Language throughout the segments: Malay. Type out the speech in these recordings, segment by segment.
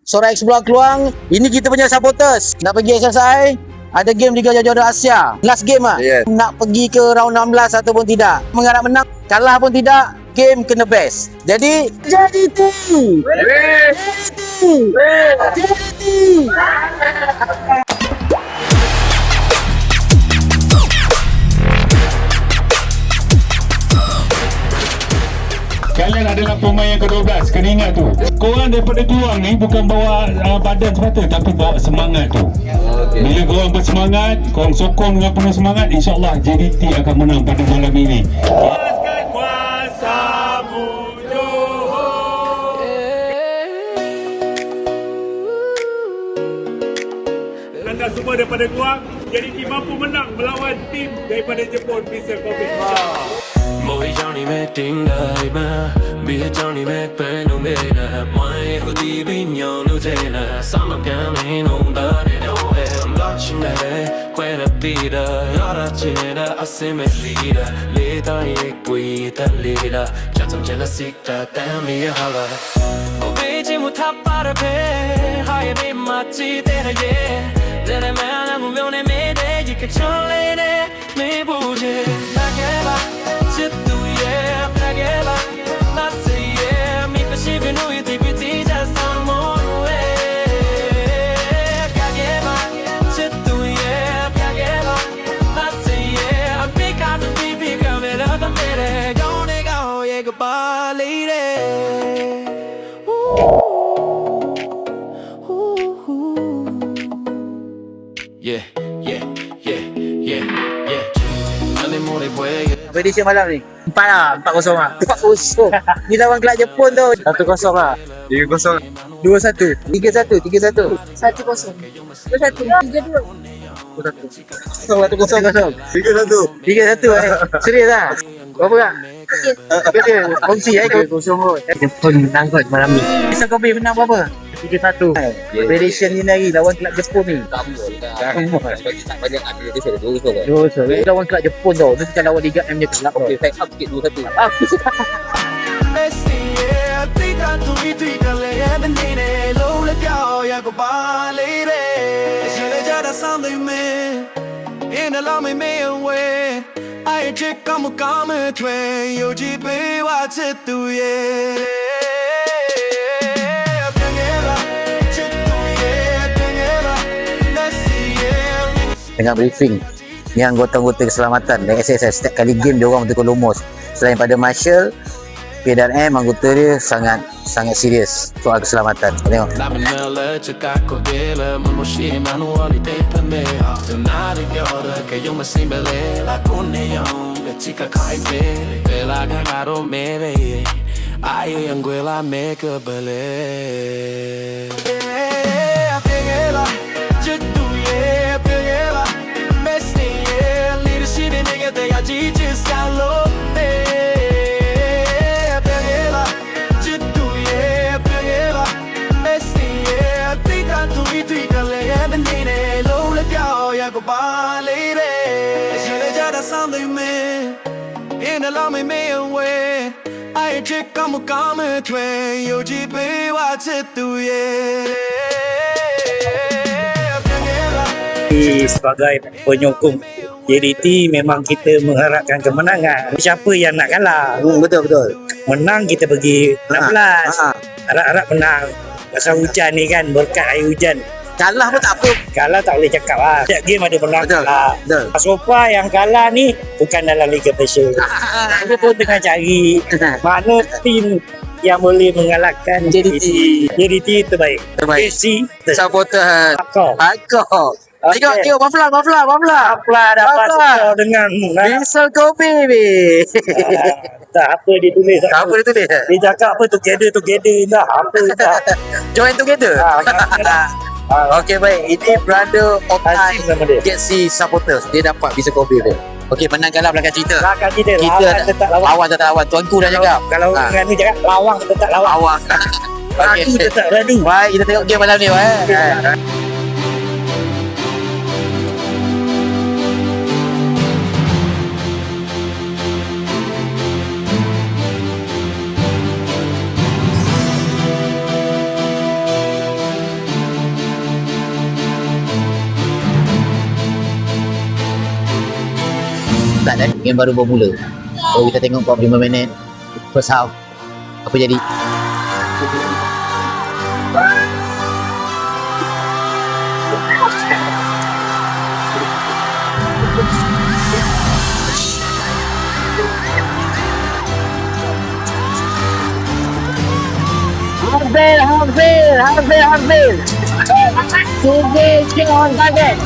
Sora X Belang Keluang. Ini kita punya supporters. Nak pergi SSI, ada game Liga Juara Asia. Last game lah. Yes. Nak pergi ke round 16 ataupun tidak. Mengharap menang, kalah pun tidak. Game kena best. Jadi JDT. Kalian adalah pemain yang ke-12. Kena ingat tu. Korang daripada Keluang ni bukan bawa badan semata, tapi bawa semangat tu. Bila korang bersemangat, korang sokong dengan penuh semangat, InsyaAllah JDT akan menang pada malam ini. Kuaskan kuasamu Johor. Anda semua daripada Keluang, JDT mampu menang melawan tim daripada Jepun, Vissel Kobe. Mỗi trong đi mẹ tình đời mà biết trong đi mẹ phải nụ mẹ là mọi người đi bên nhau nụ thế là sao mà cảm thấy nụ ta để đâu em đó chính là quên được đi đời ở đó chỉ là ở xem mẹ đi đời lý ta đi quỳ ta đi đời cho thầm chân là xích ta tem đi hà là một vị trí một tháp ba đời về hai bên mặt chỉ tên là yeah để lại mẹ là một miếng này mẹ để chỉ cần cho lên để mẹ bù chê ta ghé ba chết tôi yeah ta ghé ba ta say yeah mi phải chỉ vì nuôi thì bị tí ra sao mỗi ta ghé ba chết tôi yeah ta ghé ba ta say yeah I'm big out the baby girl về đó ta mẹ để don't they go yeah goodbye lady. Yeah, yeah, yeah, yeah, yeah. Nanti mulai boleh. Prediction malam ni 4 lah, 4-0 lah. 4-0. Ni lawan kelab Jepun tu. 1-0 lah. 3-0. 2-1. 3-1. 3-1. 1-0. 2-1. 3-2. 1-0. 3-1. Serius lah. Berapa tak? Okey. Kongsi kosong kot. Jepun menang kot malam ni. Vissel Kobe menang berapa? 3-1. Prediction ni lagi lawan kelab Jepun ni. Banyak ada dia sudah 2-0 kan. 2-0. Lawan kelab Jepun tau. Dia macam lawan Liga M je kelab tau. Okey, saya up sikit 2-1. Messi yeah, tita tu tita le benine lo le cao ya go ba lady. Je le jada something me in the long me away. I check come train yo ji pe wa chit tu ye. Dengan briefing ni anggota-anggota keselamatan dari SSS, setiap kali game dia orang betul lumus. Selain pada Marshal, P dan M, anggota dia sangat serius soal keselamatan. Tengok. In the long me away, I check come train yo ji pe wa chit tu ye. Sebagai penyokong JDT memang kita mengharapkan kemenangan. Siapa yang nak kalah? Betul. Menang kita pergi 16. Harap-harap menang. Pasal hujan ni kan, berkat air hujan. Kalah pun tak apa. Kalah tak boleh cakap lah. Setiap game ada menang kalah. Betul. So far yang kalah ni bukan dalam Liga Malaysia. Kita pun tengah cari mana tim yang boleh mengalahkan JDT. JDT terbaik. AC Supporter Akor. Tengok Mafla dapat skor dengan Vissel Kobe ni. tak apa dia tulis. Tak apa dia tulis. Dia cakap apa together dah. Apa dah. Join together. Okey baik, ini brother Okai Galaxy supporters. Dia dapat Vissel Kobe tu. Okey, menang kalah belakang cerita. Kita tetap lawan. Awang tetap lawan. Tuanku dah cakap. Kalau dengan ni cakap lawang tetap lawan. Awang. Radu tetap radu. Baik, kita tengok game malam ni. Baik. awal game baru bermula. So kita tengok 45 minit first half apa jadi. Hampir. Sudah on target.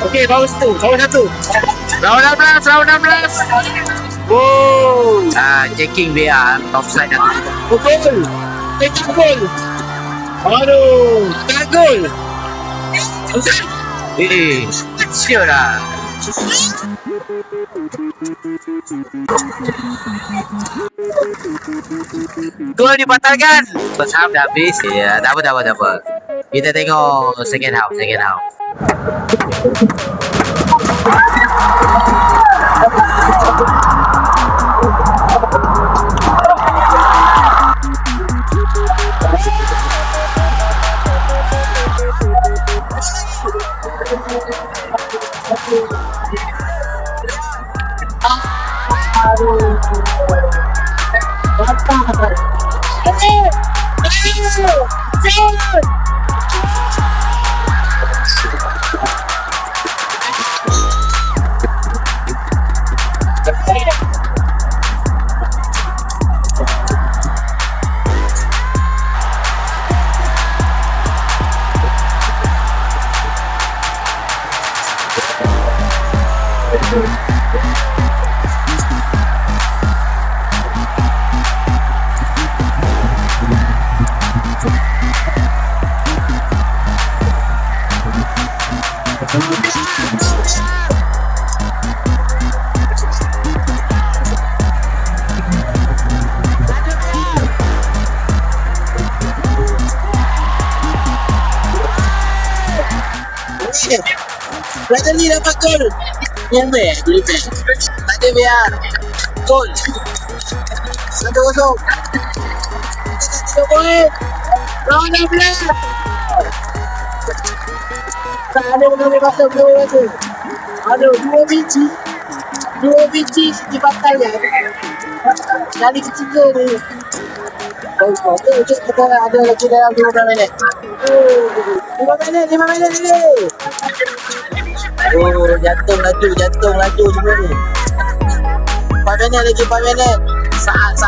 Okey, bawa satu. Round 16. Gol. Checking VR offside dah. Gol. Take gol. Aduh, tak gol. Sure lah. Gol dibatalkan. First half dah habis. Ya, tak apa. Kita tengok second half. Brother Lee dapat gol. Boleh back. Tak ada biar. Gol. 1-0. Kita boleh. Round 16. Tak ada boleh masuk gol lagi. Aduh, dua biji dibatal ya. Kali ketiga ni. Okey, kita ada lagi dalam 15 minit. 5 minit ni. Oh, jantung laju semua ni. 4 minit. Saat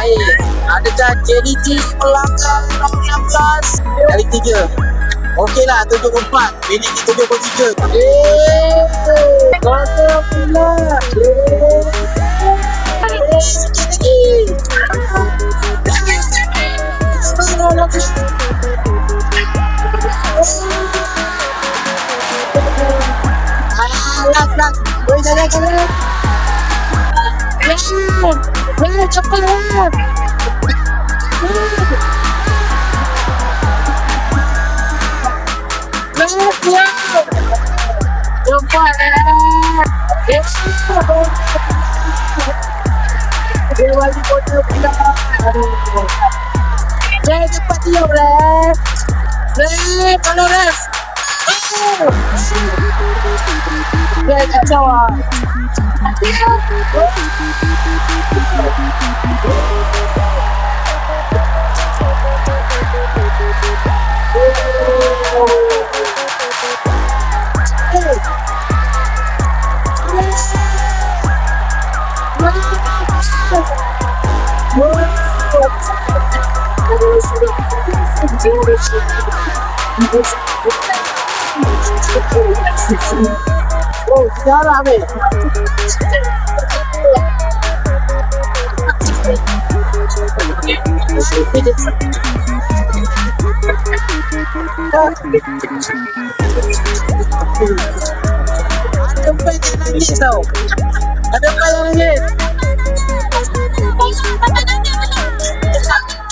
air. Adakah JDT melangkah round 16? Kali 3. Okeylah, 74. Minit ni 73. Kotor pula. Sikit lagi. Last. Boleh jalan. Cepat. Dia bagi kotor pula. Cepat dia, Ref. Kalau Ref. Kacau lah. Oh, sejarah ni. Ada pen yang nangis tau. Ada pen yang nangis.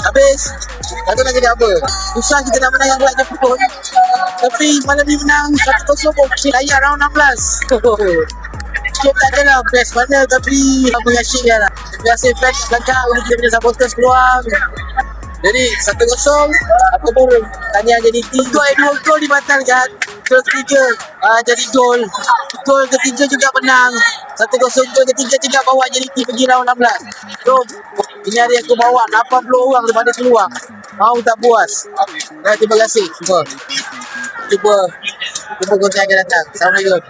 Habis tak tahu nak jadi apa. Susah kita nak menang yang kelak Jepun. Tapi malam ni menang 1-0 okey. Layak round 16. Sikit tak adalah best mana tapi mengasyikkan lah. Terima kasih fans belakang untuk kita punya supporters peluang. Jadi 1-0 apa pun tahniah JDT. Dua gol dibatalkan. Gol ketiga jadi gol. Gol ketiga juga menang. 1-0 gol ketiga juga bawa JDT pergi round 16. So ini hari aku bawa 80 orang daripada keluar. Mau tak puas. Terima kasih semua. Jumpa konten akan datang. Assalamualaikum.